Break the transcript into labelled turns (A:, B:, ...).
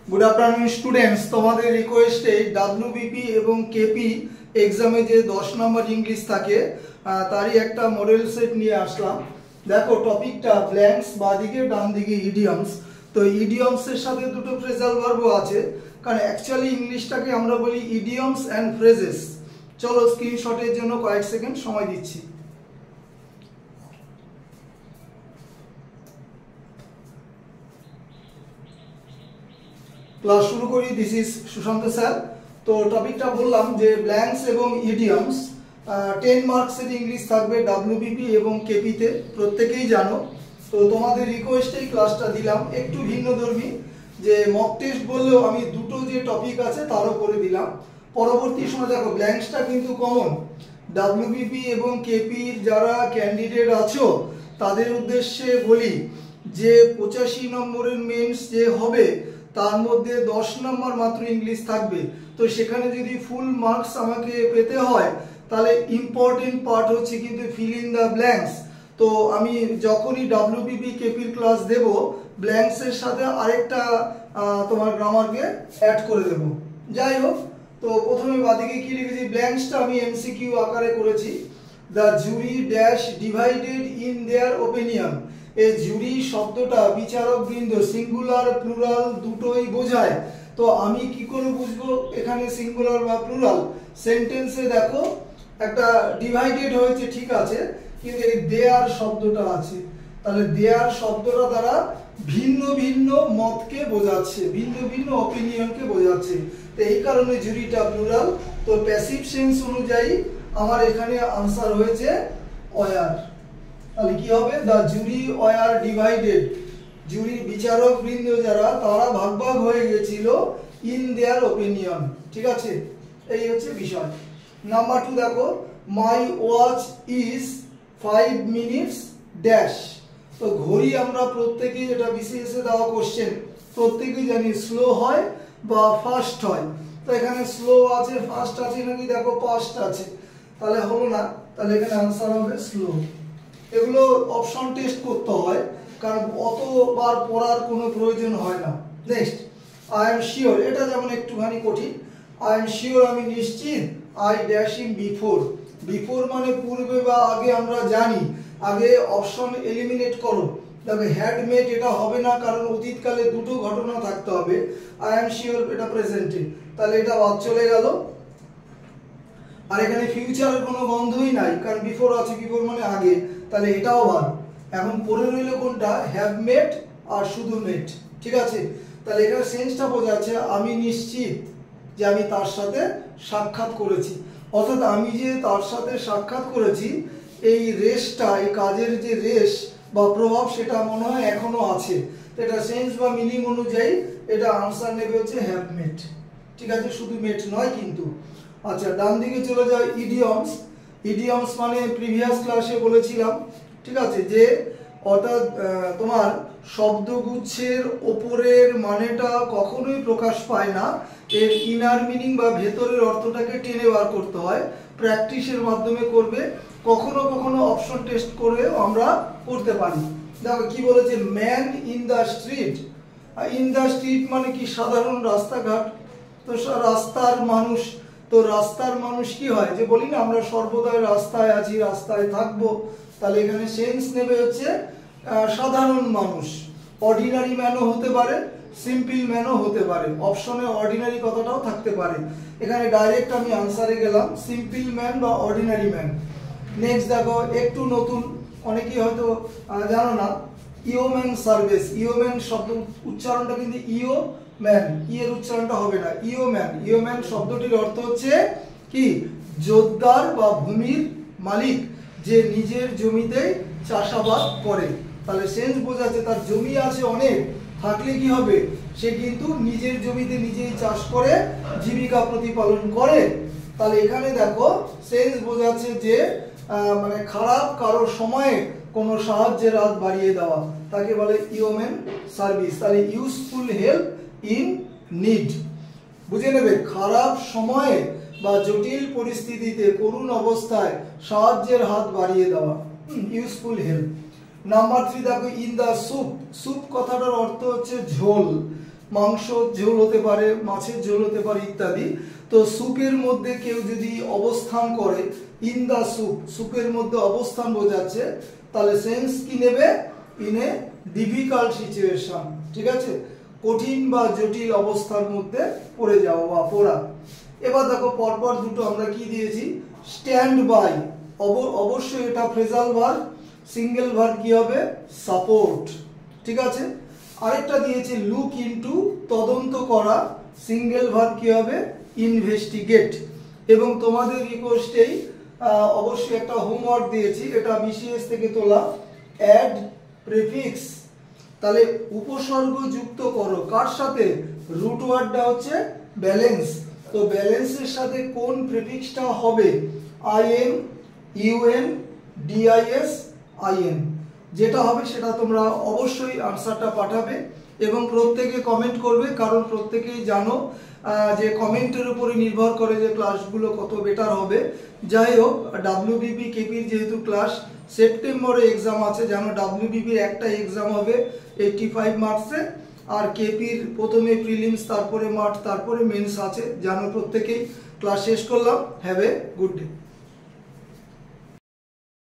A: Good afternoon students तुम्हारे रिक्वेस्टे WBP एवं KP एग्जामे जे 10 number English थाके तारी एकटा मॉडल सेट निये आसलाम। देखो टपिकटा ब्लैंक्स बादिके डान दिके इडियम्स। तो इडियम्स एर साथे दुटो फ्रेजाल भार्ब आछे कारण एक्चुअली इंग्लिशटाके आमरा बोली इडियम्स एंड फ्रेजेस। चलो स्क्रीनशटेर जोन्नो कयेक सेकेंड समय दिচ্ছি। क्लास शुरू करी। This is Sushant sir. तो टपिकटा बोललाम जे ब्लैंक्स एवं इडियम्स 10 मार्क्सের इंग्लिश থাকবে डब्ल्यूबीपी এবং কেপিতে প্রত্যেকেই জানো। তো তোমাদের রিকোয়েস্টেই ক্লাসটা দিলাম একটু ভিন্নধর্মী যে মক টেস্ট বললেও আমি দুটো যে টপিক আছে তারও করে দিলাম। পরবর্তী সময় দেখো ব্ল্যাঙ্কসটা কিন্তু কমন ডব্লিউবিপি এবং কেপির যারা ক্যান্ডিডেট আছো তাদের উদ্দেশ্যে বলি যে 85 নম্বরের মেন্স যে হবে তার মধ্যে 10 নম্বর মাত্র ইংলিশ থাকবে। তো সেখানে যদি ফুল মার্কস আমাকে পেতে হয় তাহলে ইম্পর্টেন্ট পার্ট হচ্ছে কিন্তু ফিল ইন দ্য ব্ল্যাঙ্কস। তো আমি যখনই ডব্লিউবিপি কেপির ক্লাস দেব ব্ল্যাঙ্কস এর সাথে আরেকটা তোমার গ্রামারকে অ্যাড করে দেব। যাই হোক, তো প্রথমে বাদিকে কি লিখেছি ব্ল্যাঙ্কসটা আমি এমসিকিউ আকারে করেছি। The jury dash divided in their opinion. এই জুরি শব্দটা বিচারক বৃন্দ সিঙ্গুলার প্লুরাল দুটোই বোঝায়। তো আমি কি করে বুঝবো এখানে সিঙ্গুলার বা প্লুরাল? সেন্টেন্সে দেখো একটা ডিভাইডেড হয়েছে ঠিক আছে, কিন্তু এই দেয়ার শব্দটা আছে, তাহলে দেয়ার শব্দটা দ্বারা ভিন্ন ভিন্ন মতকে বোঝাচ্ছে, ভিন্ন ভিন্ন অপিনিয়নকে বোঝাচ্ছে। তো এই কারণে জুরিটা প্লুরাল। তো প্যাসিভ সেন্স অনুযায়ী আমার এখানে আনসার হয়েছে ওয়ার। তাহলে কি হবে? The jury were divided. Jury বিচারক বৃন্দ যারা তারা ভাগ ভাগ হয়ে গেছিল ইন দেয়ার ওপিনিয়ন। ঠিক আছে, এই হচ্ছে বিষয়। নাম্বার 2 দেখো my watch is 5 minutes dash. তো ঘড়ি আমরা প্রত্যেকেই, এটা বিসিএস এ দেওয়া কোশ্চেন, প্রত্যেকেই জানি স্লো হয় বা ফাস্ট হয়। তো এখানে স্লো আছে, ফাস্ট আছে নাকি দেখো পাস্ট আছে, তাহলে হলো না, তাহলে এখানে আনসার হবে স্লো। এগুলো অপশন টেস্ট করতে হয় কারণ অতবার পড়ার কোনো প্রয়োজন হয় না। নেক্সট আই এম শিওর, এটা যেমন একটুখানি কঠিন। আই এম শিওর আমি নিশ্চিত। I dash in before. Before মানে পূর্বে বা আগে আমরা জানি, আগে অপশন এলিমিনেট করো। দেখো হ্যাড মেট এটা হবে না কারণ অতীতকালে দুটো ঘটনা থাকতে হবে। আই এম শিওর এটা প্রেজেন্টে, তাহলে এটা বাদ চলে গেল। আর এখানে ফিউচারের কোনো গন্ধই নাই কারণ বিফোর আছে, বিফোর মানে আগে, তাহলে এটাও বাদ। এখন পড়ে রইল কোনটা? হ্যাভ মেট আর শুধু মেট। ঠিক আছে, তাহলে এখানে সেন্সটা বোঝাচ্ছে আমি নিশ্চিত যে আমি তার সাথে সাক্ষাৎ করেছি। অর্থাৎ আমি যে তার সাথে সাক্ষাৎ করেছি এই রেশটা, এই কাজের যে রেশ বা প্রভাব সেটা মনে হয় এখনো আছে। তো এটা সেন্স বা মিনিং অনুযায়ী এটা আনসার নেবে হচ্ছে হ্যাভ মেট। ঠিক আছে, শুধু মেট নয় কিন্তু। আচ্ছা, ডান দিকে চলে যায় ইডিয়মস। ইডিয়মস মানে প্রিভিয়াস ক্লাসে বলেছিলাম, ঠিক আছে, যে অর্থাৎ তোমার শব্দগুচ্ছের ওপরের মানেটা কখনোই প্রকাশ পায় না, এর ইনার মিনিং বা ভেতরের অর্থটাকে টেনে বার করতে হয়। প্র্যাকটিসের মাধ্যমে করবে, কখনো কখনো অপশন টেস্ট করে আমরা করতে পারি। দেখো কি বলেছে, man in the street. In the street মানে কি? সাধারণ রাস্তাঘাট। তো রাস্তার মানুষ, তো রাস্তার মানুষ কি হয় যে বলি না আমরা সর্বদাই রাস্তায় আছি, রাস্তায় থাকবো, তাহলে এখানে সেন্স নেবে হচ্ছে সাধারণ মানুষ। অর্ডিনারি ম্যানও হতে পারে, সিম্পল ম্যানও হতে পারে, অপশনে অর্ডিনারি কথাটাও থাকতে পারে। এখানে ডাইরেক্ট আমি আনসারে গেলাম সিম্পল ম্যান বা অর্ডিনারি ম্যান। নেক্সট দেখো একটু নতুন, অনেকেই হয়তো জানো না, ইওম্যান সার্ভিস। ইওম্যান শব্দ উচ্চারণটা কিন্তু ইও ম্যান, ই এর উচ্চারণটা হবে না, ইওম্যান। ইওম্যান শব্দটির অর্থ হচ্ছে কি? জোতদার বা ভূমির মালিক, যে নিজের জমিতে চাষাবাদ করে। তাহলে সেন্স বোঝাচ্ছে তার জমি আছে অনেক, থাকলে কি হবে? সে কিন্তু নিজের জমিতে নিজেই চাষ করে জীবিকা প্রতিপালন করে। তাহলে এখানে দেখো সেন্স বোঝাচ্ছে যে মানে খারাপ কারোর সময়ে কোনো সাহায্যের হাত বাড়িয়ে দেওয়া, তাকে বলে ইওম্যান সার্ভিস। তাহলে ইউজফুল হেল্প ইন নিড, বুঝে নেবে, খারাপ সময়ে বা জটিল পরিস্থিতিতে করুণ অবস্থায় সাহায্যের হাত বাড়িয়ে দেওয়া, ইউজফুল হেল্প। নাম্বার 3 দেখো ইন দ্য স্যুপ। স্যুপ কথাটার অর্থ হচ্ছে ঝোল। মাংস ঝোল হতে পারে, মাছের ঝোল হতে পারে ইত্যাদি। তো স্যুপের মধ্যে কেউ যদি অবস্থান করে, ইন দা স্যুপ, স্যুপের মধ্যে অবস্থান বোঝাচ্ছে, তাহলে সেন্স কি নেবে? ইন এ ডিফিকাল্ট সিচুয়েশন, ঠিক আছে, কঠিন বা জটিল অবস্থার মধ্যে পড়ে যাওয়া বা পড়া। এবার দেখো পরপর দুটো আমরা কি দিয়েছি, স্ট্যান্ড বাই, অবশ্যই এটা ফ্রেজাল ভার্ব, সিঙ্গেল ভার্ব কি হবে? সাপোর্ট, ঠিক আছে। আরেকটা দিয়েছে লুক ইনটু, তদন্ত করা, সিঙ্গেল ভার্ব কি হবে? ইনভেস্টিগেট। এবং তোমাদের রিকোয়েস্টেই অবশ্যই একটা হোমওয়ার্ক দিয়েছি, এটা বিসিএস থেকে তোলা, অ্যাড প্রিফিক্স, তাহলে উপসর্গ যুক্ত করো কার সাথে? রুট ওয়ার্ডটা হচ্ছে ব্যালেন্স, তো ব্যালেন্সের সাথে কোন প্রিফিক্সটা হবে? আইএন, ইউএন, ডিআইএস, আইএন, যেটা হবে সেটা তোমরা অবশ্যই আনসারটা পাঠাবে এবং প্রত্যেকে কমেন্ট করবে, কারণ প্রত্যেকেই জানো যে কমেন্টের উপরে নির্ভর করে যে ক্লাসগুলো কত বেটার হবে। যাই হোক, ডাব্লিউবিপি কেপির যেহেতু ক্লাস সেপ্টেম্বরে এক্সাম আছে, জানো ডাব্লিউবিপির একটা এক্সাম হবে 85 মার্কসে, আর কেপির প্রথমে প্রিলিমস, তারপরে মার্চ, তারপরে মেন্স আছে, জানো প্রত্যেকেই। ক্লাস শেষ করলাম, হ্যাভ এ গুড ডে।